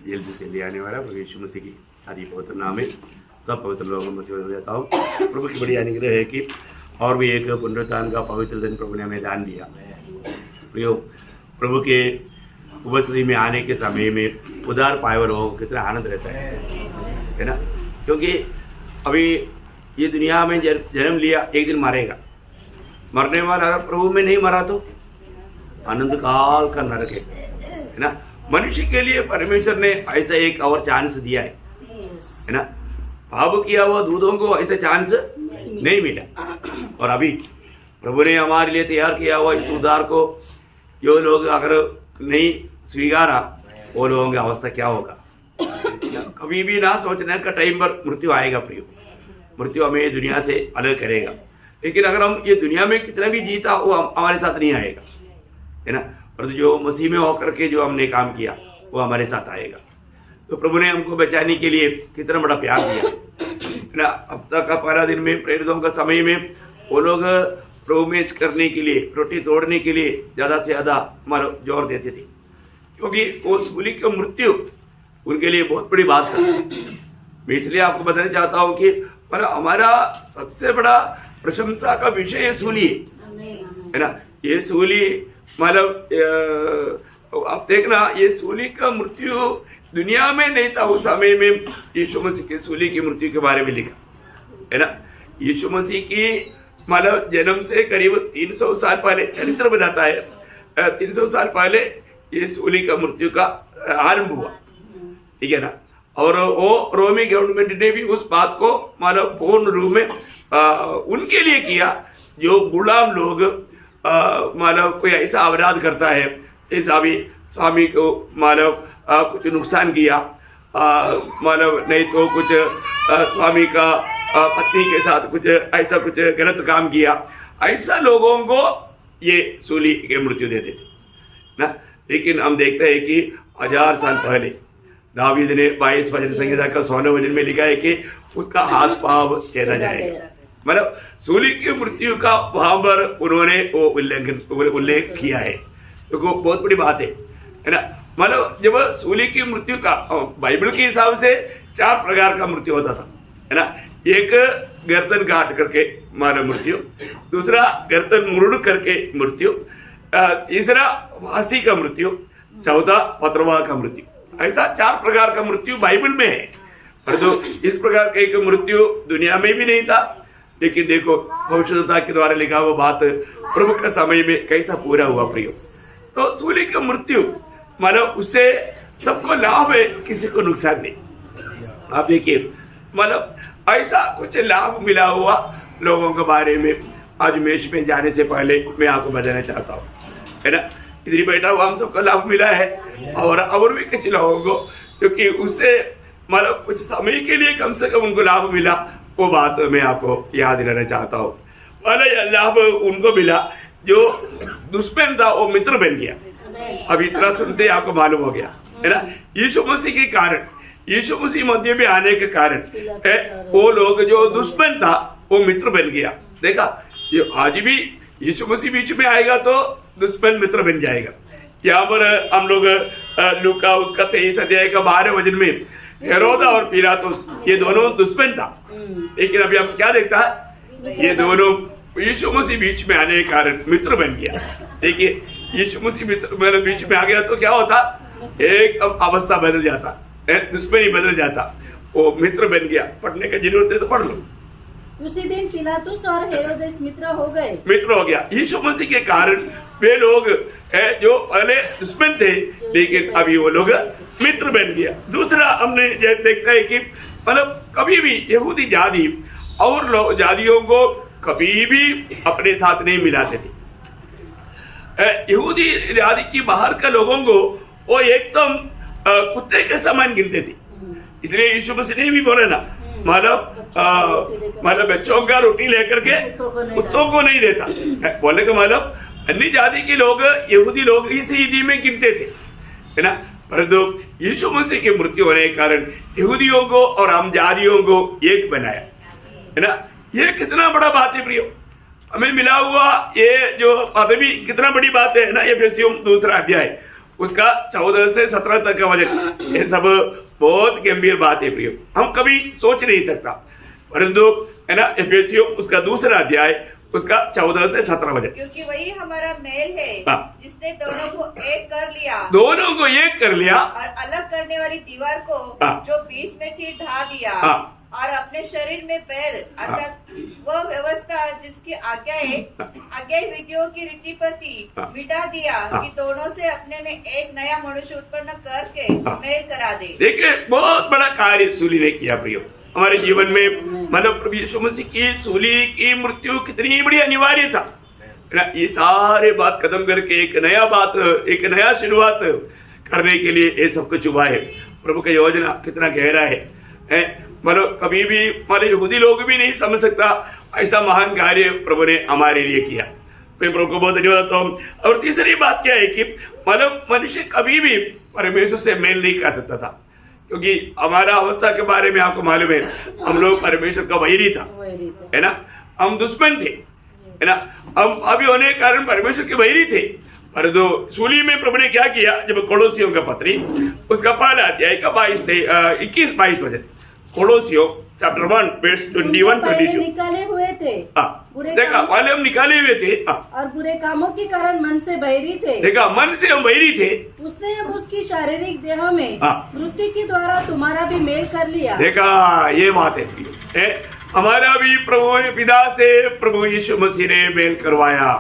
जल्दी से ले आने वाला प्रभु यीशु मसीह की आदि पवित्र नाम में सब पवित्र लोगों में मसीह देता हूँ। प्रभु की बड़ी अनुग्रह है कि और भी एक पुनरुत्थान का पवित्र दिन प्रभु ने हमें दान दिया। प्रियो, प्रभु के उपस्थिति में आने के समय में उदार पाए हुए लोगों को कितना आनंद रहता है ना। क्योंकि अभी ये दुनिया में जन्म लिया, एक दिन मरेगा। मरने वाला अगर प्रभु में नहीं मरा तो आनंद काल का नरक है ना। मनुष्य के लिए परमेश्वर ने ऐसा एक और चांस दिया है ना। पाप किया हुआ दूधों को ऐसा चांस नहीं मिला, और अभी प्रभु ने हमारे लिए तैयार किया हुआ इस उद्धार को जो लोग अगर नहीं स्वीकारा, वो लोगों की अवस्था क्या होगा। कभी भी ना सोचने का टाइम पर मृत्यु आएगा। प्रियो, मृत्यु हमें दुनिया से अलग करेगा, लेकिन अगर हम ये दुनिया में कितना भी जीता वो हमारे साथ नहीं आएगा, है ना। और जो मसीह में होकर के जो हमने काम किया वो हमारे साथ आएगा। तो प्रभु ने हमको बचाने के लिए कितना बड़ा प्यार दिया, है ना। अब तक का पहला दिन में प्रेरितों का समय में वो लोग प्रभु में करने के लिए, रोटी तोड़ने के लिए ज्यादा से ज्यादा हमारा जोर देते थे, क्योंकि वो सूली की मृत्यु उनके लिए बहुत बड़ी बात था। मैं इसलिए आपको बताना चाहता हूँ कि पर हमारा सबसे बड़ा प्रशंसा का विषय ये सूली है ना। ये सूली मतलब आप देखना, ये सूली का मृत्यु दुनिया में नहीं था उस समय में। यीशु मसीह की सूली की मृत्यु के बारे में लिखा है ना। यीशु मसीह की मतलब जन्म से करीब 300 साल पहले चरित्र बताता है, 300 साल पहले ये सूली का मृत्यु का आरंभ हुआ, ठीक है ना। और वो रोमी गवर्नमेंट ने भी उस बात को मतलब पूर्ण रूप में उनके लिए किया जो गुलाम लोग मतलब कोई ऐसा अपराध करता है, जैसा अभी स्वामी को मतलब कुछ नुकसान किया, मतलब नहीं तो कुछ स्वामी का पत्नी के साथ कुछ ऐसा कुछ गलत काम किया, ऐसा लोगों को ये सूली के मृत्यु देते थे ना। लेकिन हम देखते हैं कि 1000 साल पहले दावीद ने 22 वचन संहिता का 16 वचन में लिखा है कि उसका हाथ पांव चेरा जाएगा। मतलब सूली की मृत्यु का वहां पर उन्होंने वो उल्लेख किया है, तो बहुत बड़ी बात है ना। मतलब जब सूली की मृत्यु का बाइबल के हिसाब से 4 प्रकार का मृत्यु होता था, है ना। एक गर्दन काट करके मानव मृत्यु, दूसरा गर्दन मुड़ करके मृत्यु, तीसरा फांसी का मृत्यु, चौथा पथरवाह का मृत्यु। ऐसा 4 प्रकार का मृत्यु बाइबल में है। परंतु इस प्रकार का एक मृत्यु दुनिया में भी नहीं था। लेकिन देखो भविष्यवक्ता के द्वारा लिखा हुआ बात प्रभु के समय में कैसा पूरा हुआ। प्रियो, तो सूली का मृत्यु मतलब उससे सबको लाभ है, किसी को नुकसान नहीं। आप देखिए मतलब ऐसा कुछ लाभ मिला हुआ लोगों के बारे में आज मेष में जाने से पहले मैं आपको बताना चाहता हूँ, है ना। इधर बैठा हुआ हम सबको लाभ मिला है, और भी कुछ लोगों को, क्योंकि उससे मतलब कुछ समय के लिए कम से कम उनको लाभ मिला। वो बात मैं आपको याद दिलाना चाहता हूँ। मतलब लाभ उनको मिला जो दुश्मन था वो मित्र बन गया। अब इतना सुनते आपको मालूम हो गया, है ना। यीशु मसीह के कारण, यीशु मसीह मध्य में आने के कारण वो लोग जो दुश्मन था वो मित्र बन गया। देखा, ये आज भी यीशु मसीह बीच में आएगा तो दुश्मन मित्र बन जाएगा। यहाँ पर हम लोग लूका उसका 23 अध्याय का 12 वचन में हेरोदा और पिलातुस ये दोनों दुश्मन था, लेकिन अभी हम क्या देखता है, ये दोनों यीशु मसीह बीच में आने के कारण मित्र बन गया। देखिए यीशु मसीह मित्र बीच में आ गया तो क्या होता, एक अवस्था बदल जाता, दुश्मनी बदल जाता, वो मित्र बन गया। पढ़ने का जरूरत है तो पढ़ लो। उसी दिन पिलातुस और हेरोदेस मित्र हो गए। मित्र हो गया यीशु मसीह के कारण। वे लोग जो पहले दुश्मन थे लेकिन अभी वो लोग मित्र बन गया। दूसरा हमने देखता है कि मतलब कभी भी यहूदी जाति और लोग जातियों को कभी भी अपने साथ नहीं मिलाते थे। यहूदी जाति की बाहर के लोगों को वो एकदम कुत्ते के समान गिनते थे। इसलिए यीशु मसीह ने भी बोला ना, मतलब बच्चों का रोटी लेकर के कुत्तों को नहीं देता। बोले का मतलब अन्य जाति के लोग यहूदी लोग इस ईदी में गिनते थे, है ना। परंतु यीशु मसीह की मृत्यु होने के कारण यहूदियों को और हम जातियों को एक बनाया, है ना। ये कितना बड़ा बात है प्रियो, हमें मिला हुआ ये जो पदवी कितना बड़ी बात है ना। ये 2 अध्याय उसका 14 से 17 तक का वजन, ये सब बहुत गंभीर बात है प्रियो, हम कभी सोच नहीं सकता। परंतु है ना, एफेसियों उसका दूसरा अध्याय उसका 14 से 17 वजन, क्योंकि वही हमारा मेल है जिसने दोनों को एक कर लिया, दोनों को एक कर लिया और अलग करने वाली दीवार को जो बीच में थी ढा दिया, और अपने शरीर में पैर अर्थात वह व्यवस्था जिसकी आज्ञा विधियों की रीति पर थी मिटा दिया, कि दोनों से अपने में एक नया मनुष्य उत्पन्न करके मेल करा दे। देखिए बहुत बड़ा कार्य सूली ने किया प्रियो हमारे जीवन में। मतलब प्रभु यीशु मसीह की सूली की मृत्यु कितनी बड़ी अनिवार्य था ना, ये सारे बात खत्म करके एक नया शुरुआत करने के लिए ये सब कुछ हुआ है। प्रभु का योजना कितना गहरा है मतलब कभी भी हमारे यहूदी लोग भी नहीं समझ सकता ऐसा महान कार्य प्रभु ने हमारे लिए किया। मैं प्रभु को बहुत धन्यवाद देता हूँ। और तीसरी बात क्या है कि मतलब मनुष्य कभी भी परमेश्वर से मेल नहीं कर सकता था, क्योंकि हमारा अवस्था के बारे में आपको मालूम है, हम लोग परमेश्वर का वैरी था, है ना, हम दुश्मन थे, है ना, हम अभी होने के कारण परमेश्वर के वैरी थे। पर जो सूली में प्रभु ने क्या किया, जब कोलोसियों का पत्री उसका पहला अध्याय का 21-22 वचन, कोलोसियों चैप्टर 1 वर्स 21-22 निकाले हुए थे, देखा पहले हम निकाले हुए थे और बुरे कामों के कारण मन से बहिरी थे, देखा मन से हम बहिरी थे, उसने अब उसकी शारीरिक देह में मृत्यु के द्वारा तुम्हारा भी मेल कर लिया। देखा ये बात है हमारा भी प्रभु पिता से प्रभु यीशु मसीह ने मेल करवाया।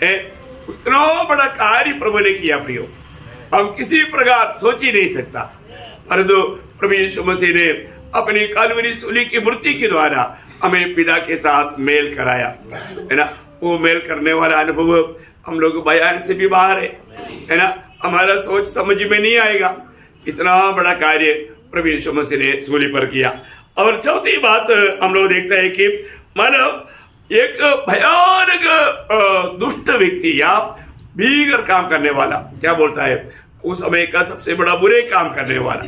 इतना बड़ा कार्य प्रभु ने किया प्रियो, हम किसी प्रकार सोच ही नहीं सकता। परंतु प्रभु यीशु मसीह ने अपनी कालवरी सूली की मृत्यु के द्वारा हमें पिता के साथ मेल कराया, है ना। वो मेल करने वाला अनुभव हम लोग बयान से भी बाहर है ना, हमारा सोच समझ में नहीं आएगा। इतना बड़ा कार्य प्रभु यीशु मसीह ने सूली पर किया। और चौथी बात हम लोग देखते हैं कि मानव एक भयानक दुष्ट व्यक्ति या भीगर काम करने वाला, क्या बोलता है, उस समय का सबसे बड़ा बुरे काम करने वाला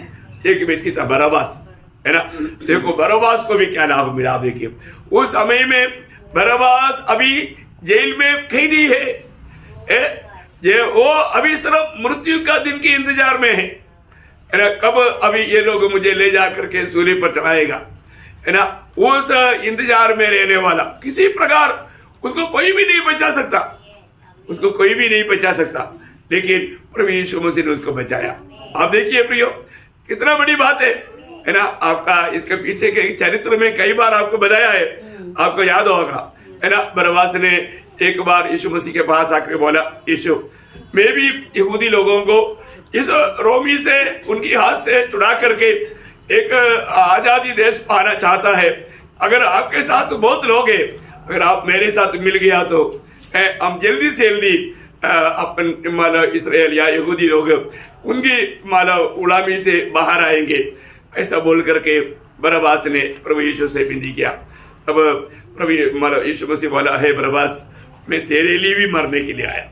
एक व्यक्ति था बरअब्बास, है ना। देखो बरअब्बास को भी क्या लाभ मिला, देखिए उस समय में बरअब्बास अभी जेल में कैदी है ये वो अभी सिर्फ मृत्यु का दिन के इंतजार में है ना, कब अभी ये लोग मुझे ले जा करके सूली पर चढ़ाएगा, है ना। उस इंतजार में रहने वाला किसी प्रकार उसको कोई भी नहीं बचा सकता, उसको कोई भी नहीं बचा सकता, लेकिन प्रभु यीशु मसीह ने उसको बचाया। आप देखिए प्रियो कितना बड़ी बात है ना। आपका इसके पीछे के चरित्र में कई बार आपको बताया है, आपको याद होगा, है ना। बरअब्बास ने एक बार यीशु मसीह के पास आकर बोला, यीशु मैं भी यहूदी लोगों को इस रोमी से उनकी हाथ से छुड़ा करके एक आजादी देश पाना चाहता है, अगर आपके साथ बहुत लोग हैं, अगर आप मेरे साथ मिल गया तो हम जल्दी से जल्दी अपन मानव इसराइल या यहूदी लोग उनकी मानव गुलामी से बाहर आएंगे। ऐसा बोल करके बरअब्बास ने प्रभु यीशु से विनती किया। तब प्रभु मानव यीशु मसीह बोला, है बरअब्बास मैं तेरे लिए भी मरने के लिए आया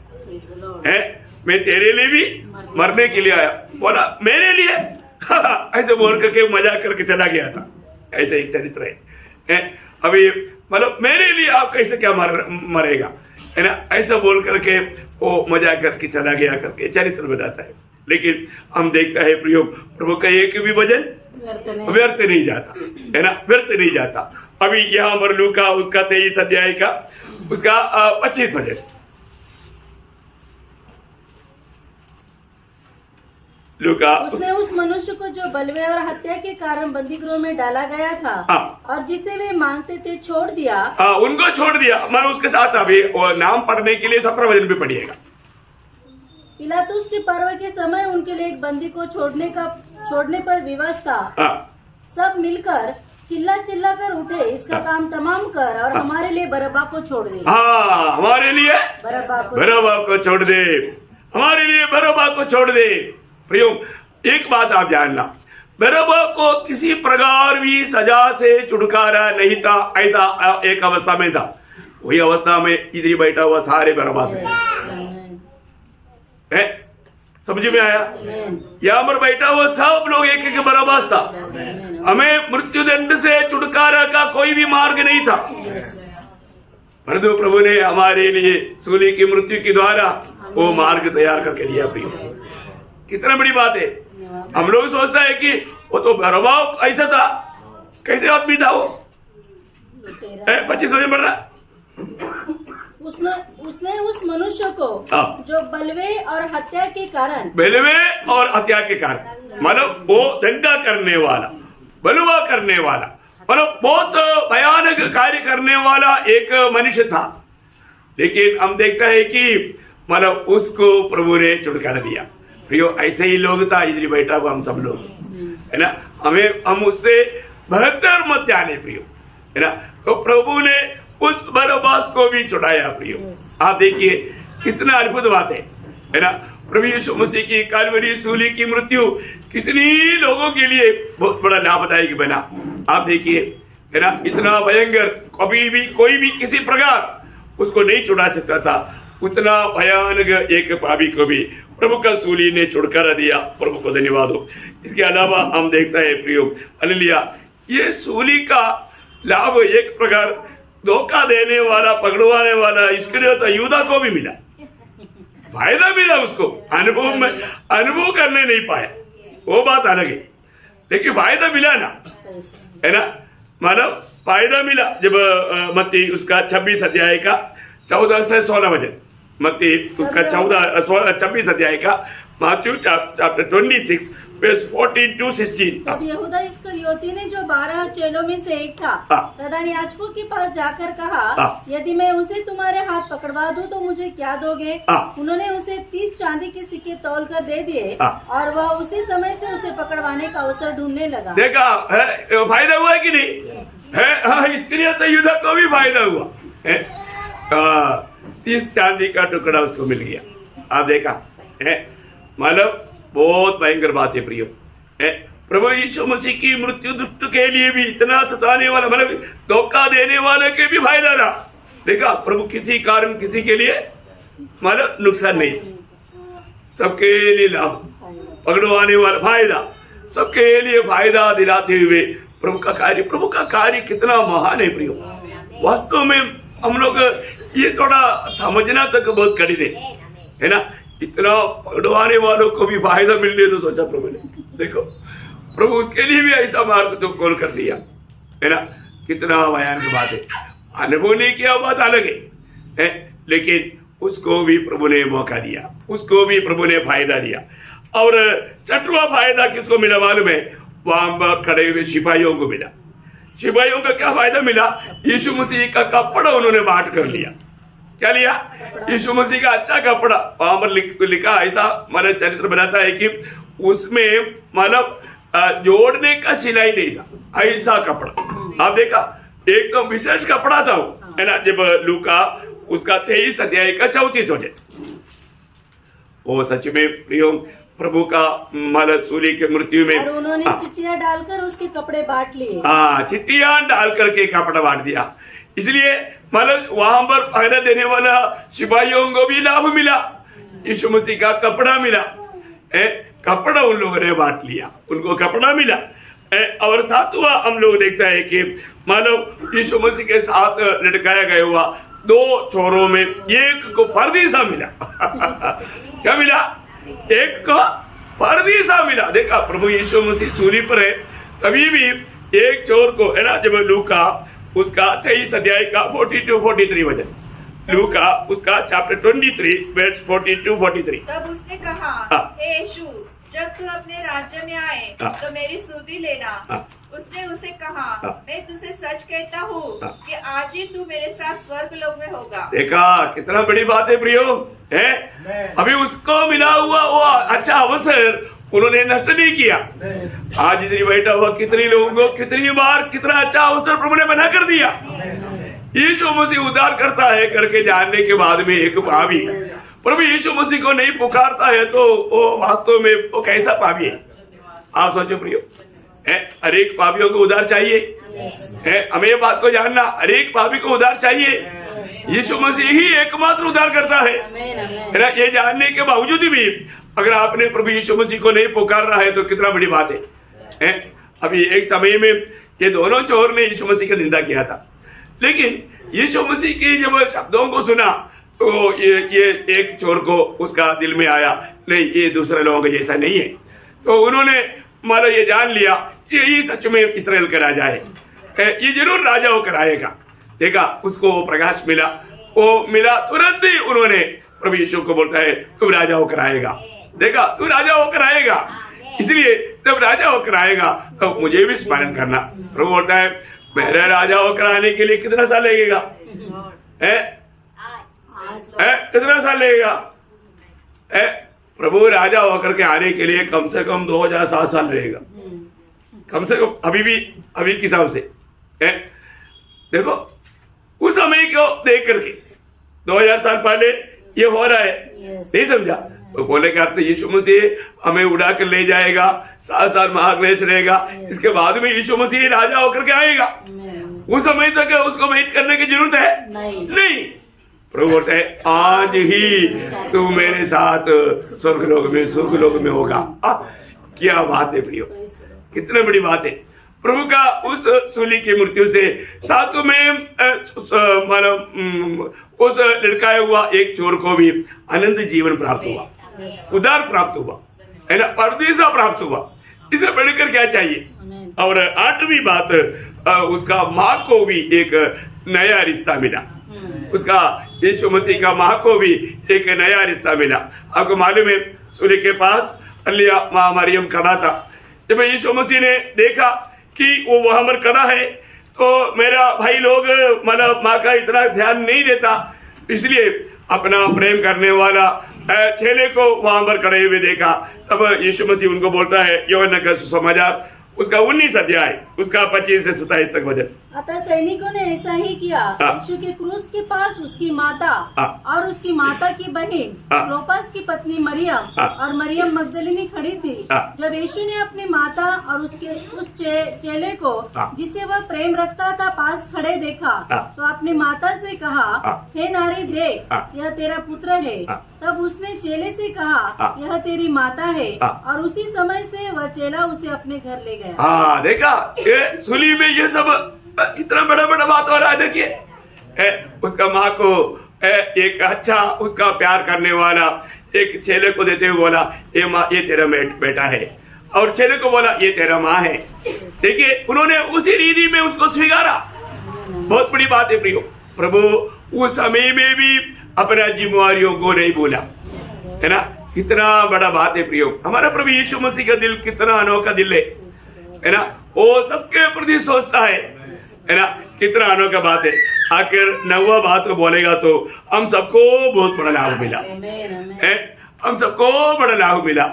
है, मैं तेरे लिए भी मरने के लिए आया। बोला मेरे लिए ऐसे बोल करके मजाक करके चला गया था। ऐसा एक चरित्र है अभी मतलब मेरे लिए आप कैसे क्या मरेगा, है ना, ऐसा बोल करके वो मजाक करके चला गया करके चरित्र बताता है। लेकिन हम देखता है प्रियो प्रभु का एक भी वचन व्यर्थ नहीं जाता, है ना, व्यर्थ नहीं जाता। अभी यहाँ मरलू का उसका 23 अध्याय का उसका 25 वचन, लूका उसने उस मनुष्य को जो बलवे और हत्या के कारण बंदीगृह में डाला गया था और जिसे वे मांगते थे छोड़ दिया, उनको छोड़ दिया। मैं उसके साथ अभी नाम पढ़ने के लिए 17 वचन भी पढ़िएगा। पिलातुस के पर्व के समय उनके लिए एक बंदी को छोड़ने पर विवश था। सब मिलकर चिल्ला चिल्ला कर उठे, इसका काम तमाम कर और हमारे लिए बरअब्बा को छोड़ दे। हमारे लिए बरअब्बा को छोड़ दे, हमारे लिए बरअब्बा को छोड़ दे। प्रियो एक बात आप जानना, बरअब्बा को किसी प्रकार भी सजा से छुटकारा नहीं था। ऐसा एक अवस्था में था, वही अवस्था में इधर बैठा हुआ सारे बरअब्बा है, समझ में आया। यहाँ पर बैठा हुआ सब लोग एक एक बरअब्बा था। हमें मृत्यु दंड से छुटकारा का कोई भी मार्ग नहीं था, परंतु प्रभु ने हमारे लिए सूली की मृत्यु के द्वारा वो मार्ग तैयार करके दिया। प्रियो कितना बड़ी बात है। हम लोग सोचता है कि वो तो बरबाव ऐसा था, कैसे आदमी था वो, 25 वर्ष बढ़ रहा। उसने उस मनुष्य को जो बलवे और हत्या के कारण मतलब वो दंगा करने वाला, बलवा करने वाला, मतलब बहुत भयानक कार्य करने वाला एक मनुष्य था, लेकिन हम देखता है कि मतलब उसको प्रभु ने छुटकारा दिया। प्रियो, ऐसे ही लोग था इधर बैठा हुआ हम सब लोग, है ना। हम उससे बेहतर मत जाने प्रियो, है ना। तो प्रभु ने उस बरअब्बास को भी छुड़ाया प्रियो। आप देखिए कितना अद्भुत बात है ना। प्रभु यीशु मसीह की कलवरी सूली की मृत्यु कितनी लोगों के लिए बहुत बड़ा लाभदायक बना। आप देखिए, है ना, इतना भयंकर कभी भी कोई भी किसी प्रकार उसको नहीं छुड़ा सकता था, उतना भयानक एक पापी को भी प्रभु का सूली ने छुटकारा दिया। प्रभु को धन्यवाद हो। इसके अलावा हम देखता है प्रियो, हालेलुया, ये सूली का लाभ एक प्रकार धोखा देने वाला, पकड़वाने वाला इस्करियोत यूदा को भी मिला, फायदा मिला उसको। अनुभव करने नहीं पाया, वो बात अलग है, लेकिन फायदा मिला ना, है ना। मतलब फायदा मिला जब मत्ती उसका 26 अध्याय का 14 से 16 वचन, मत्ती उसका 26 अध्याय का मैथ्यू चैप्टर 26 verse 14 to 16। तब यहूदा इस्करियोती ने जो 12 चेलों में से एक था, प्रधान याजकों के पास जाकर कहा, यदि मैं उसे तुम्हारे हाथ पकड़वा दूं तो मुझे क्या दोगे? उन्होंने उसे 30 चांदी के सिक्के तौल कर दे दिए और वह उसी समय से उसे पकड़वाने का अवसर ढूंढने लगा। देखा है, फायदा हुआ कि नहीं है? इस्करियोत यूदा को भी फायदा हुआ है। 30 चांदी का टुकड़ा उसको मिल गया। आप देखा है, मतलब बहुत भयंकर बात है प्रियो। प्रभु यीशु मसीह की मृत्यु दुष्ट के लिए भी इतना सताने वाला, मतलब धोखा देने वाले के भी फायदा रहा। देखा, प्रभु किसी कारण किसी के लिए मतलब नुकसान नहीं, सबके लिए लाभ, पकड़वाने वाला फायदा, सबके लिए फायदा दिलाते हुए प्रभु का कार्य कितना महान है प्रियो। वास्तव में हम लोग ये थोड़ा समझना तक बहुत कठिन है ना। इतना पकड़वाने वालों को भी फायदा मिलने तो सोचा प्रभु ने, देखो प्रभु उसके लिए भी ऐसा मार्ग तो खोल कर दिया, है ना। कितना भयानक बात है। अनुभव नहीं किया बात अलग है, लेकिन उसको भी प्रभु ने मौका दिया, उसको भी प्रभु ने फायदा दिया। और 6वां फायदा किसको मिला मालूम है? वहां खड़े हुए सिपाहियों को मिला। सिपाहियों का क्या फायदा मिला? यीशु मसीह का कपड़ा उन्होंने बांट कर लिया। क्या लिया? यीशु मसीह का अच्छा कपड़ा। वहां पर लिखा ऐसा, मतलब चरित्र बनाता है कि उसमें मतलब जोड़ने का सिलाई नहीं था, ऐसा कपड़ा। आप देखा, एक तो विशेष कपड़ा था वो, है ना। जब लूका उसका 23 अध्याय का 34 वचन, वो सच में प्रियो प्रभु का मतलब सूली के मृत्यु में और उन्होंने चिट्ठियां डालकर उसके कपड़े बांट लिए। चिट्ठियां डाल करके कपड़ा बांट दिया। इसलिए मतलब वहां पर फायदा देने वाला सिपाहियों को भी लाभ मिला, यीशु मसीह का कपड़ा मिला। कपड़ा उन लोगों ने बांट लिया, उनको कपड़ा मिला। और 7वां हम लोग देखता है कि मानो यीशु मसीह के साथ लटकाया गया हुआ 2 छोरों में एक को फर्जी सा मिला। क्या मिला? एक को फर्जी सा मिला। देखा, प्रभु यीशु मसीह सूली पर है, तभी भी एक चोर को, है ना, जब लूका उसका 23 अध्याय का 42-43 वचन, लूका उसका चैप्टर 23 वर्स 42-43। तब उसने कहा, हे यीशु, जब तू अपने राज्य में आए तो मेरी सुधि लेना। उसने उसे कहा, मैं तुझे सच कहता हूँ कि आज ही तू मेरे साथ स्वर्ग लोक में होगा। देखा, कितना बड़ी बात है प्रियो, है। अभी उसको मिला हुआ वो अच्छा अवसर उन्होंने नष्ट नहीं किया। आज इधर बैठा हुआ कितने लोगों को कितनी बार कितना अच्छा अवसर प्रभु ने बना कर दिया। यीशु मसीह उद्धार करता है करके जानने के बाद में एक पापी प्रभु यीशु मसीह को नहीं पुकारता है तो वो वास्तव में वो कैसा पापी है? आप सोचो प्रियो, हर एक पापियों को उद्धार चाहिए। हमें ये बात को जानना, हर एक पापी को उद्धार चाहिए। यीशु मसीह ही एकमात्र उद्धार करता है ना। ये जानने के बावजूद भी अगर आपने प्रभु यीशु मसीह को नहीं पुकार रहा है तो कितना बड़ी बात है। अभी एक समय में ये दोनों चोर ने यीशु मसीह की निंदा किया था, लेकिन यीशु मसीह के जब शब्दों को सुना तो ये एक चोर को उसका दिल में आया, नहीं ये दूसरे लोगों का जैसा नहीं है, तो उन्होंने मतलब ये जान लिया कि ये सच में इस्राएल का राजा है, ये जरूर राजा होकर आएगा। देखा उसको वो प्रकाश मिला, वो मिला तुरंत ही उन्होंने प्रभु यीशु को बोलता है तुम राजा होकर आएगा। देखा तू राजा होकर आएगा, इसलिए जब राजा होकर आएगा तो मुझे भी स्मरण करना। प्रभु बोलता है मेरे राजा होकर आने के लिए कितना साल लगेगा, कितना साल लगेगा? प्रभु राजा होकर के आने के लिए कम से कम 2007 साल लगेगा, कम से कम अभी के हिसाब से। देखो उस समय को देख करके 2000 साल पहले ये हो रहा है, नहीं समझा? तो बोले कि अर्थ यीशु मसीह हमें उड़ा कर ले जाएगा, 7 साल महाक्लेश रहेगा, इसके बाद में यीशु मसीह राजा होकर के आएगा। उस समय तक उसको वेट करने की जरूरत है नहीं। प्रभु बोलते है आज ही तू मेरे साथ स्वर्गलोक में होगा। क्या बात है प्रियो, कितने बड़ी बात है। प्रभु का उस सूली की मृत्यु से साथ में उस लड़काया हुआ एक चोर को भी अनंत जीवन प्राप्त हुआ, उद्धार प्राप्त हुआ, है ना, परदेसा प्राप्त हुआ। इसे बढ़कर क्या चाहिए? और 8वीं बात, उसका माँ को भी एक नया रिश्ता मिला, उसका यीशु मसीह का माँ को भी एक नया रिश्ता मिला। आपको मालूम है सूली के पास अलिया माँ मरियम खड़ा था। जब यीशु मसीह ने देखा कि वो वहां पर खड़ा है तो मेरा भाई लोग मतलब माँ का इतना ध्यान नहीं देता, इसलिए अपना प्रेम करने वाला चेले को वहां पर खड़े हुए देखा। तब यीशु मसीह उनको बोलता है यूहन्ना का सुसमाचार उसका 19 अध्याय उसका 25 से 27 तक वचन। अतः सैनिकों ने ऐसा ही किया। यीशु के क्रूस के पास उसकी माता और उसकी माता की बहन क्लोपास की पत्नी मरियम और मरियम मगदलिनी खड़ी थी। जब यीशु ने अपनी माता और उस चेले को जिसे वह प्रेम रखता था पास खड़े देखा तो अपनी माता से कहा, हे नारी देख यह तेरा पुत्र है। तब उसने चेले से कहा, यह तेरी माता है, और उसी समय से वह चेला उसे अपने घर ले गया। हाँ देखा, ये सूली में ये सब कितना बड़ा बात हो रहा है। देखिए उसका माँ को एक अच्छा उसका प्यार करने वाला एक चेले को देते हुए बोला, ये माँ ये तेरा बेटा है, और चेले को बोला ये तेरा माँ है। देखिए उन्होंने उसी रीति में उसको स्वीकारा। बहुत बड़ी बात है प्रियो। प्रभु उस समय में भी अपना जिम्मेवारियों को नहीं भूला, है ना। कितना बड़ा बात है प्रियो। हमारा प्रभु यीशु मसीह का दिल कितना अनोखा दिल है ना। वो सबके प्रति सोचता है ना। कितना अनोखा बात है। आखिर 9वां बात को बोलेगा तो हम सबको बहुत बड़ा लाभ मिला, हम सबको बड़ा लाभ मिला।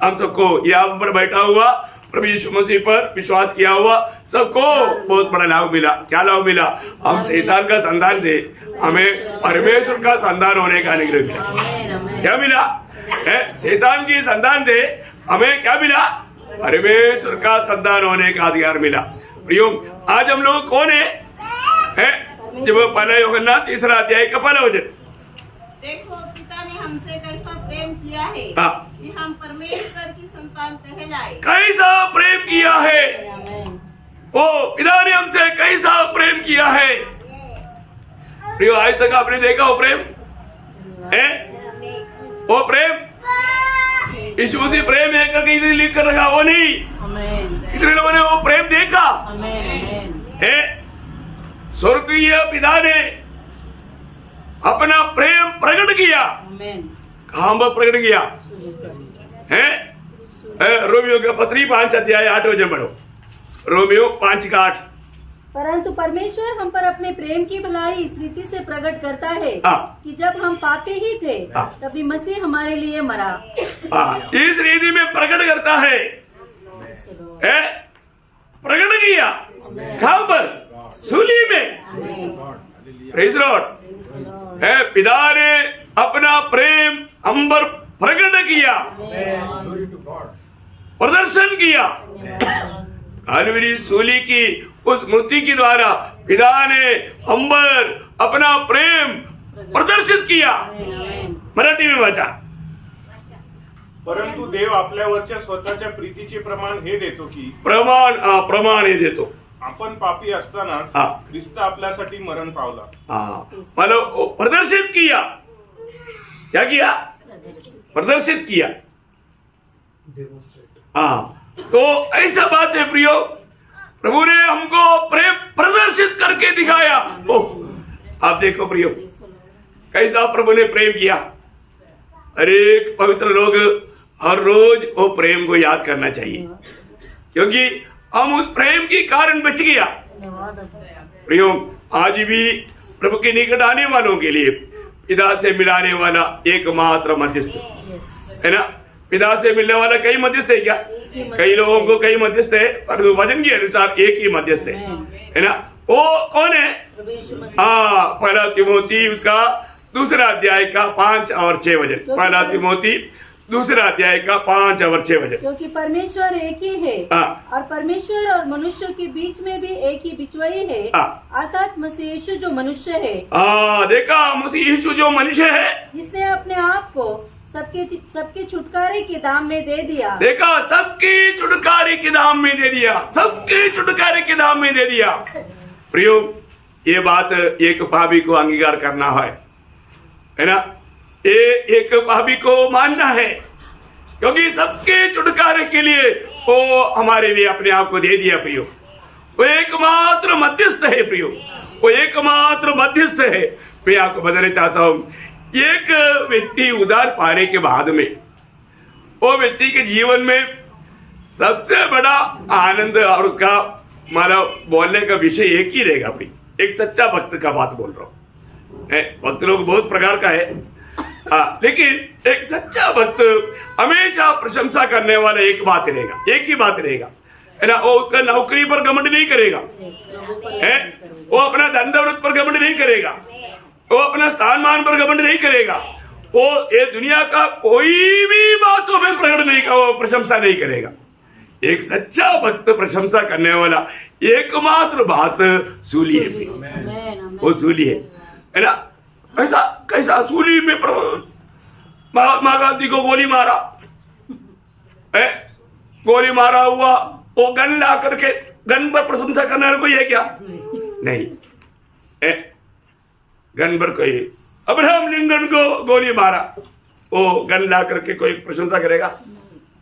हम सबको यहाँ पर बैठा हुआ प्रभु यीशु मसीह पर विश्वास किया हुआ सबको बहुत बड़ा लाभ मिला। क्या लाभ मिला? हम शैतान का संतान थे, हमें परमेश्वर का संतान होने का अनुग्रह मिला। क्या मिला? शैतान की संतान थे, हमें क्या मिला? परमेश्वर का संतान होने का अधिकार मिला। प्रियो आज हम लोग कौन है? जब पहला यूहन्ना 3 अध्याय का पहला वचन, देखो पिता ने हमसे कैसा प्रेम किया है कि हम परमेश्वर की संतान कहलाए। कैसा प्रेम किया है वो पिता ने हमसे, कैसा प्रेम किया है। प्रियो आज तक आपने देखा वो प्रेम है? वो प्रेम यीशु मसीह प्रेम है करके इधर लिख कर रखा, वो नहीं। कितने लोगों ने वो प्रेम देखा है? स्वर्गीय पिता ने अपना प्रेम प्रकट किया। कहां पर प्रकट किया है? रोमियो का पत्री 5 अध्याय 8 वचन पढ़ो। रोमियो 5:8। परंतु परमेश्वर हम पर अपने प्रेम की भलाई इस रीति से प्रकट करता है कि जब हम पापी ही थे तभी मसीह हमारे लिए मरा। इस रीति में प्रकट करता है, प्रकट किया। कहां पर? सूली में। Praise Lord. पिता ने अपना प्रेम हम पर प्रकट किया, प्रदर्शन किया। कलवरी सूली की उस मृत्यु के द्वारा पिता ने हम पर अपना प्रेम प्रदर्शित किया। मराठी में वाचा, परंतु देव आपल्यावरच्या स्वतःच्या प्रीतीचे प्रमाण हे देतो की प्रमाण हे देतो आपण पापी असताना ख्रिस्त आपल्यासाठी मरण पावला। मला प्रदर्शित किया क्या किया? प्रदर्शित किया। हाँ, तो ऐसा बात है प्रियो, प्रभु ने हमको प्रेम प्रदर्शित करके दिखाया। ओह, आप देखो प्रियो, कैसा प्रभु ने प्रेम किया। हरेक पवित्र लोग हर रोज वो प्रेम को याद करना चाहिए, क्योंकि हम उस प्रेम के कारण बच गया। प्रियो, आज भी प्रभु के निकट आने वालों के लिए पिता से मिलाने वाला एकमात्र मध्यस्थ है ना। पिता से मिलने वाला कई मध्यस्थ है क्या? कई लोगों को कई मध्यस्थ है, पर वचन के अनुसार एक ही मध्यस्थ है ना। वो कौन है? हाँ, पहला तिमोथी उसका 2 अध्याय का 5 और 6 वचन। पहला तिमोथी 2 अध्याय का 5 और 6 वचन। क्योंकि परमेश्वर एक ही है और परमेश्वर और मनुष्य के बीच में भी एक ही बिचवाई है, अर्थात मसीह यीशु जो मनुष्य है। देखा, मसीह यीशु जो मनुष्य है, जिसने अपने आप को सबके छुटकारे के दाम में दे दिया। देखा, सबके छुटकारे के दाम में दे दिया, सबके छुटकारे के दाम में दे दिया। प्रियो, ये बात एक पापी को अंगीकार करना है ना। ये एक पापी को मानना है, क्योंकि सबके छुटकारे के लिए वो हमारे लिए अपने आप को दे दिया। प्रियो, वो एकमात्र मध्यस्थ है। प्रियो, वो एकमात्र मध्यस्थ है। मैं आपको बताना चाहता हूँ, एक व्यक्ति उधार पाने के बाद में वो व्यक्ति के जीवन में सबसे बड़ा आनंद और उसका मतलब बोलने का विषय एक ही रहेगा। भाई, एक सच्चा भक्त का बात बोल रहा हूँ। भक्त लोग बहुत प्रकार का है, लेकिन एक सच्चा भक्त हमेशा प्रशंसा करने वाला एक बात रहेगा, एक ही बात रहेगा, है ना। वो उसका नौकरी पर घमंड नहीं करेगा, है, वो अपना धन दौलत पर घमंड नहीं करेगा, वो अपना स्थान मान पर घमंड नहीं करेगा, वो ये दुनिया का कोई भी बातों में प्रकट नहीं का वो प्रशंसा नहीं करेगा। एक सच्चा भक्त प्रशंसा करने वाला एकमात्र बात सूली है, वो सूली है ना। कैसा कैसा सूली में महात्मा गांधी को गोली मारा है, गोली मारा हुआ, वो गन ला करके गन पर प्रशंसा करने वाला कोई है क्या? नहीं है। गन पर कोई अब्राहम लिंकन को गोली मारा, वो गन ला करके कोई प्रशंसा करेगा?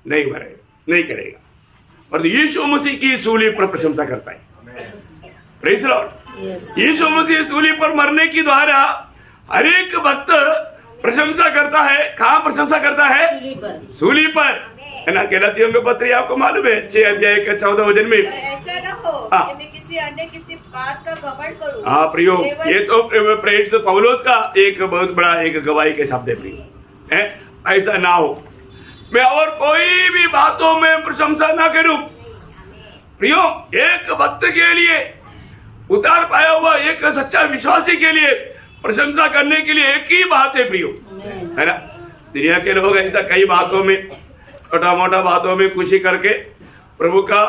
नहीं करेगा, नहीं करेगा। और यीशु मसीह की सूली पर प्रशंसा करता है। Praise the Lord. Yeshu Masih सूली पर मरने के द्वारा हर एक भक्त प्रशंसा करता है। कहाँ प्रशंसा करता है? सूली पर, है ना। गलातियों के पत्र आपको मालूम है 6 अध्याय के 14 वचन में, ऐसा न हो कि मैं किसी बात का घमंड करूं। हाँ प्रियो, ये तो प्रेरित पौलुस का एक बहुत बड़ा एक गवाही के शब्द है प्रियो, है। ऐसा ना हो, मैं और कोई भी बातों में प्रशंसा ना करूं। प्रियो, एक भक्त के लिए, उतार पाया हुआ एक सच्चा विश्वासी के लिए प्रशंसा करने के लिए एक ही बात है प्रियो, है ना। दुनिया के लोग ऐसा कई बातों में, छोटा मोटा बातों में खुशी करके प्रभु का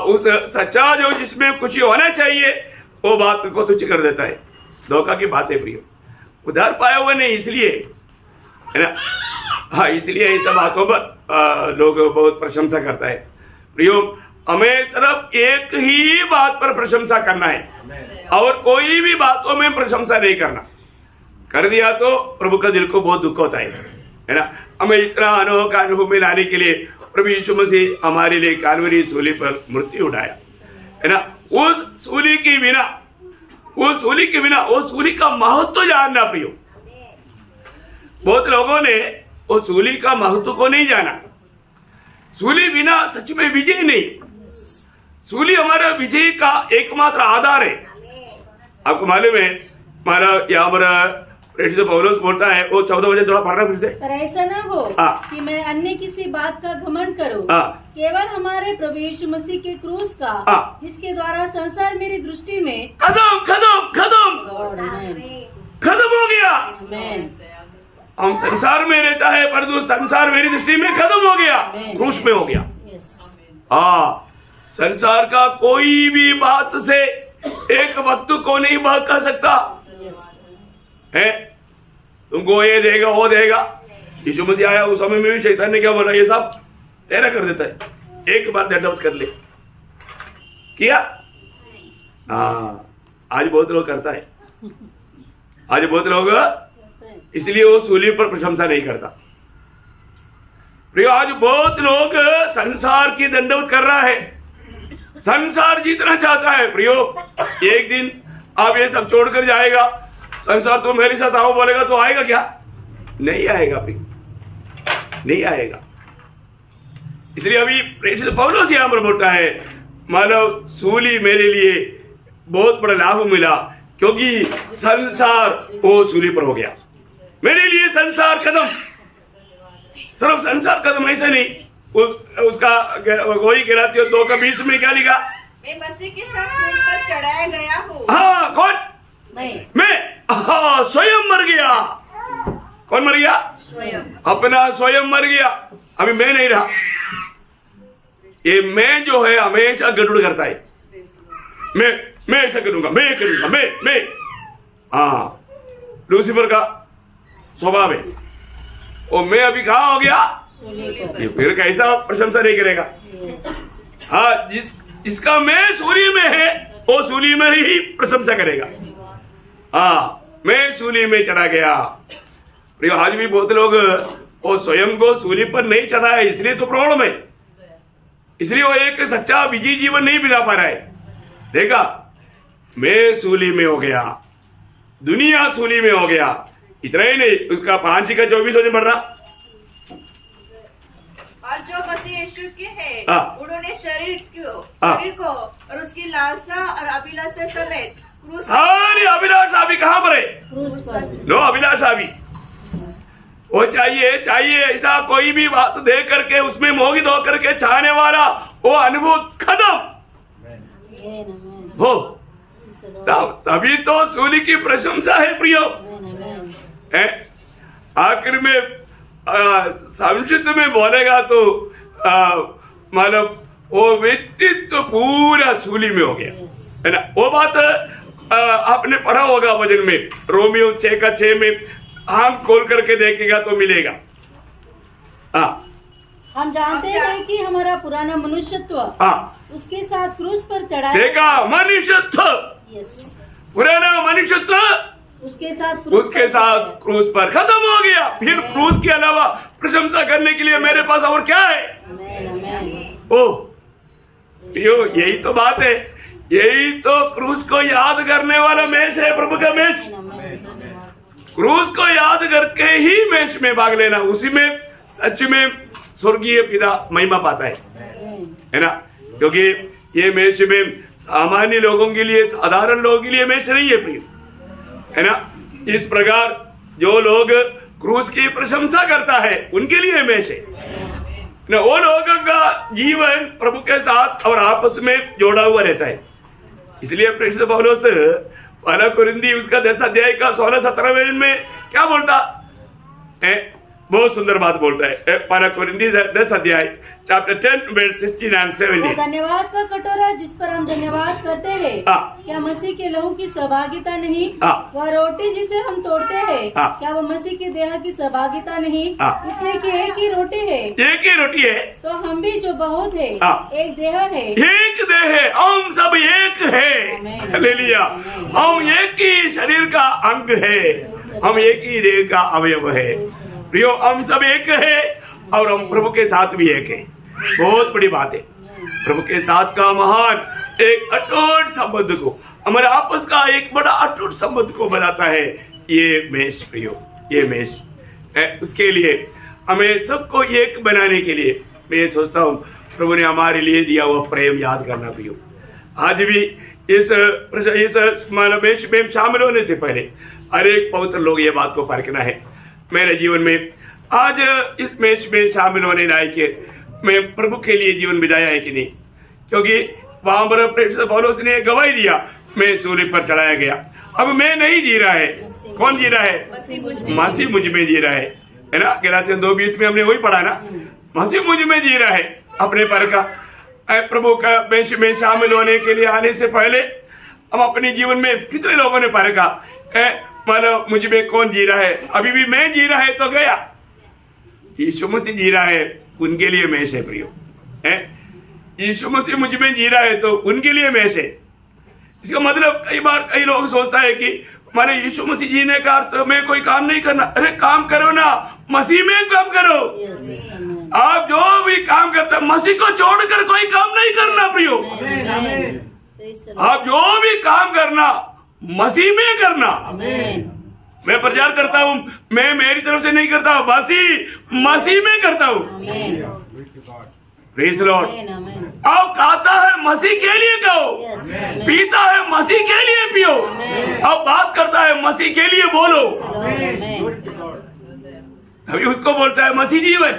उस सच्चा जो जिसमें खुशी होना चाहिए वो बात को तुच्छ कर देता है। धोखा की बात है प्रियो। उधार पाया हुआ नहीं इसलिए, है ना। हाँ, इसलिए ऐसा बातों पर लोग बहुत प्रशंसा करता है। प्रियो, हमें सिर्फ एक ही बात पर प्रशंसा करना है और कोई भी बातों में प्रशंसा नहीं करना। कर दिया तो प्रभु का दिल को बहुत दुख होता है ना। हमें इतना अनोखा अनुभव में लाने के लिए प्रभु यीशु मसीह हमारे लिए कालवरी सूली पर मृत्यु उठाया, है ना। उस सूली के बिना, वो सूली के बिना, वो सूली का महत्व तो जानना प्रियो। बहुत लोगों ने वो सूली का महत्व को नहीं जाना। सूली बिना सच में विजय नहीं। सूली हमारा विजय का एकमात्र आधार है। आपको मालूम है, हमारा यहाँ पर प्रेरित पौलुस बोलता है, वो 14 वचन थोड़ा पढ़ना फिर से। पर ऐसा न हो कि मैं अन्य किसी बात का घमंड करूं, केवल हमारे प्रभु यीशु मसीह के क्रूस का, जिसके द्वारा संसार मेरी दृष्टि में खत्म खत्म खत्म खत्म हो गया। हम संसार में रहता है, परंतु संसार मेरी दृष्टि में खत्म हो गया, क्रूस में हो गया। हाँ, संसार का कोई भी बात से एक भक्त को नहीं बहका सकता है। तुमको ये देगा वो देगा। यीशु मसीह आया उस समय में भी शैतान ने क्या बोला, ये सब तेरा कर देता है, एक बार दंडवत कर ले, किया। हाँ, आज बहुत लोग करता है। आज बहुत लोग इसलिए वो सूली पर प्रशंसा नहीं करता। प्रियो, आज बहुत लोग संसार की दंडवत कर रहा है, संसार जीतना चाहता है। प्रियो, एक दिन आप ये सब छोड़कर जाएगा, संसार तो मेरे साथ आओ बोलेगा तो आएगा क्या? नहीं आएगा प्रियो, नहीं आएगा। इसलिए अभी प्रेषित पौलुस यहां पर बोलता है, मानव सूली मेरे लिए बहुत बड़ा लाभ मिला, क्योंकि संसार वो सूली पर हो गया। मेरे लिए संसार खत्म, सिर्फ संसार खत्म ऐसे नहीं, उसका वही गिराती 2:20 में क्या लिखा? मैं मसीह के साथ क्रूस पर चढ़ाया गया हूँ। हाँ, कौन? मैं हाँ, स्वयं मर गया। कौन मर गया? स्वयं। अपना स्वयं मर गया। अभी मैं नहीं रहा। ये मैं जो है हमेशा गड़बड़ करता है। मैं ऐसा करूंगा, मैं हाँ, लूसीफर का स्वभाव है। और मैं अभी कहाँ हो गया? ये फिर कैसा प्रशंसा नहीं करेगा? हाँ, जिसका मैं सूली में है वो सूली में ही प्रशंसा करेगा। हाँ, मैं सूली में चढ़ा गया। आज भी बहुत लोग वो स्वयं को सूली पर नहीं चढ़ा है, इसलिए तो प्रॉब्लम है। इसलिए वो एक सच्चा विजयी जीवन नहीं बिता पा रहा है। देखा, मैं सूली में हो गया, दुनिया सूली में हो गया। इतना ही नहीं, उसका 5:24 में बढ़ रहा। और जो मसीह यीशु के हैं, हाँ। उन्होंने शरीर को और उसकी लालसा और अभिलाषा समेत क्रूस सारी अभिलाषा भी कहाँ पर है? क्रूस पर। लो, अभिलाषा भी वो चाहिए ऐसा कोई भी बात दे करके उसमें मोहित होकर के चाहने वाला वो अनुभव खत्म हो, तभी तो सूली की प्रशंसा है प्रियो। आखिर में संक्षिप्त में बोलेगा तो मतलब वो व्यक्तित्व पूरा सूली में हो गया है ना। वो बात आपने पढ़ा होगा वचन में, रोमियो 6:6 में आंख खोल करके देखेगा तो मिलेगा। हाँ, हम जानते हैं कि हमारा पुराना मनुष्यत्व उसके साथ क्रूस पर चढ़ाया। देखा, मनुष्यत्व, पुराना मनुष्यत्व उसके साथ क्रूस पर खत्म हो गया। फिर क्रूस के अलावा प्रशंसा करने के लिए मेरे पास और क्या है? यही तो बात है, यही तो क्रूस को याद करने वाला मेष है, प्रभु का मेष। क्रूस को याद करके ही मेष में भाग लेना, उसी में सच में स्वर्गीय पिता महिमा पाता है ना। क्योंकि ये मेष में सामान्य लोगों के लिए, साधारण लोगों के लिए मेष नहीं है प्रिय, है ना। इस प्रकार जो लोग क्रूस की प्रशंसा करता है उनके लिए मेष है ना। वो लोगों का जीवन प्रभु के साथ और आपस में जोड़ा हुआ रहता है। इसलिए प्रेषित पौलुस पहला कुरिन्थी उसका 10 अध्याय का 16-17 में क्या बोलता है? बहुत सुंदर बात बोलता है। पहला कुरिन्थी 10 अध्याय चैप्टर 10 वर्स 16 and 17। धन्यवाद का कटोरा जिस पर हम धन्यवाद करते हैं, क्या मसीह के लहू की सहभागिता नहीं? वह रोटी जिसे हम तोड़ते हैं, क्या वो मसीह के देह की सहभागिता नहीं? इसलिए कि एक ही रोटी है, एक ही रोटी है, तो हम भी जो बहुत है एक देह है, एक देह है, हम सब एक है। हालेलुया, हम एक ही शरीर का अंग है, हम एक ही देह का अवयव है प्रियो। हम सब एक है और हम प्रभु के साथ भी एक है। बहुत बड़ी बात है। प्रभु के साथ का महान एक अटूट संबंध को, हमारे आपस का एक बड़ा अटूट संबंध को बनाता है ये मेष प्रियो, ये मेष। उसके लिए हमें सबको एक बनाने के लिए मैं सोचता हूँ प्रभु ने हमारे लिए दिया हुआ प्रेम याद करना प्रियो। आज भी इस मेष में शामिल होने से पहले हर एक पवित्र लोग ये बात को परखना है। मेरे जीवन में आज इस मेष में शामिल होने लायक है, मैं प्रभु के लिए जीवन बिताया है कि नहीं? क्योंकि वहां पर प्रेषित पौलुस ने गवाही दिया, मैं सूली पर चढ़ाया गया। अब मैं नहीं जी रहा है, कौन जी रहा है? मसीह मुझ में जी रहा है ना। गलातियों 2:20 में हमने वही पढ़ा ना, मसीह मुझ में जी रहा है अपने पर का। प्रभु का मेष में शामिल होने के लिए आने से पहले हम अपने जीवन में कितने लोगों ने परखा, मानो मुझ में कौन जी रहा है? अभी भी मैं जी रहा है तो गया, यीशु मसीह जी रहा है, उनके लिए मेष है प्रियो। यीशु मसीह मुझ में जी रहा है तो उनके लिए मेष है। इसका मतलब कई बार कई लोग सोचता है कि माने यीशु मसीह जी ने कहा तो मैं कोई काम नहीं करना, अरे काम करो ना, मसीह में काम करो। आप जो भी काम करते मसीह को छोड़कर कोई काम नहीं करना प्रियो। आप जो भी काम करना मसीह में करना। मैं प्रचार करता हूँ, मैं मेरी तरफ से नहीं करता हूँ, मसीह में करता हूँ। Praise Lord. अब खाता है मसीह के लिए कहो, पीता है मसीह के लिए पियो, अब बात करता है मसीह के लिए बोलो, तभी उसको बोलता है मसीह जीवन।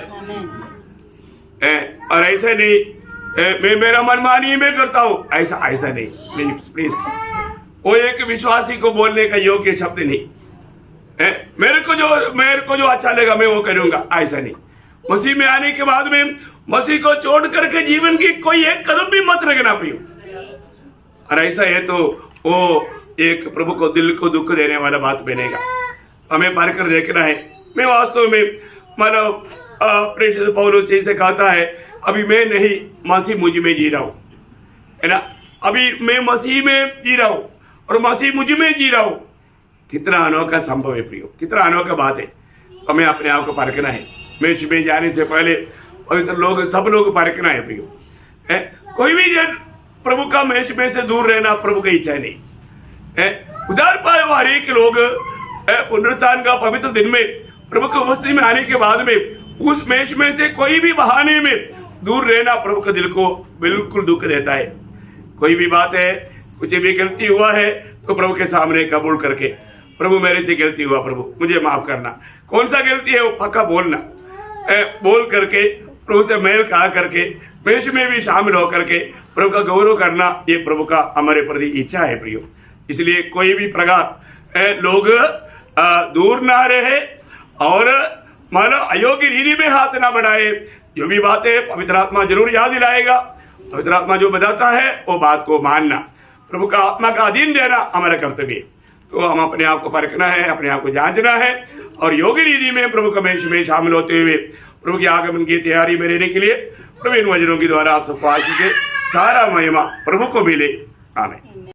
और ऐसा नहीं मैं मेरा मनमानी में करता हूँ, ऐसा नहीं, प्लीज। वो एक विश्वासी को बोलने का योग्य शब्द नहीं। मेरे को जो अच्छा लगा मैं वो करूंगा, ऐसा नहीं। मसीह में आने के बाद में मसीह को छोड़ करके जीवन की कोई एक कदम भी मत रखना प्रियो। और ऐसा है तो वो एक प्रभु को दिल को दुख देने वाला बात बनेगा। हमें पढ़ कर देखना है। मैं वास्तव में मानो प्रेषित पौलुस से कहता है, अभी मैं नहीं मसीह मुझ में जी रहा हूं, है ना। अभी मैं मसीह में जी रहा हूं और मसीह मुझ में जी रहा हूं। कितना अनोखा संभव है प्रियो, कितना अनोखा बात है। हमें अपने आप को परखना है। मैच में जाने से पहले पवित्र लोग सब लोग परखना है प्रियो। कोई भी जन प्रभु का मैच में से दूर रहना प्रभु की इच्छा नहीं है। उधार पाए हुए हर एक लोग पुनरुत्थान का पवित्र दिन में प्रभु के उपस्थिति में आने के बाद में उस मैच में से कोई भी बहाने में दूर रहना प्रभु के दिल को बिल्कुल दुख देता है। कोई भी बात है, कुछ भी गलती हुआ है तो प्रभु के सामने कबूल करके, प्रभु मेरे से गलती हुआ, प्रभु मुझे माफ करना। कौन सा गलती है वो पक्का बोलना, बोल करके प्रभु से मेल कहा करके मैच में भी शामिल होकर के प्रभु का गौरव करना, ये प्रभु का हमारे प्रति इच्छा है प्रियो। इसलिए कोई भी प्रकार लोग दूर ना रहे और मानो अयोग्य रीति में हाथ ना बढ़ाए। जो भी बात है पवित्र आत्मा जरूर याद दिलाएगा। पवित्र आत्मा जो बताता है वो बात को मानना, प्रभु का आत्मा का अधीन रहना हमारा कर्तव्य है। तो हम अपने आप को परखना है, अपने आप को जांचना है और योग्य रीति में प्रभु का मैच में शामिल होते हुए प्रभु के आगमन की तैयारी में रहने के लिए प्रभु इन वचनों के द्वारा आप सबको आशीष दे। सारा महिमा प्रभु को मिले। आमीन।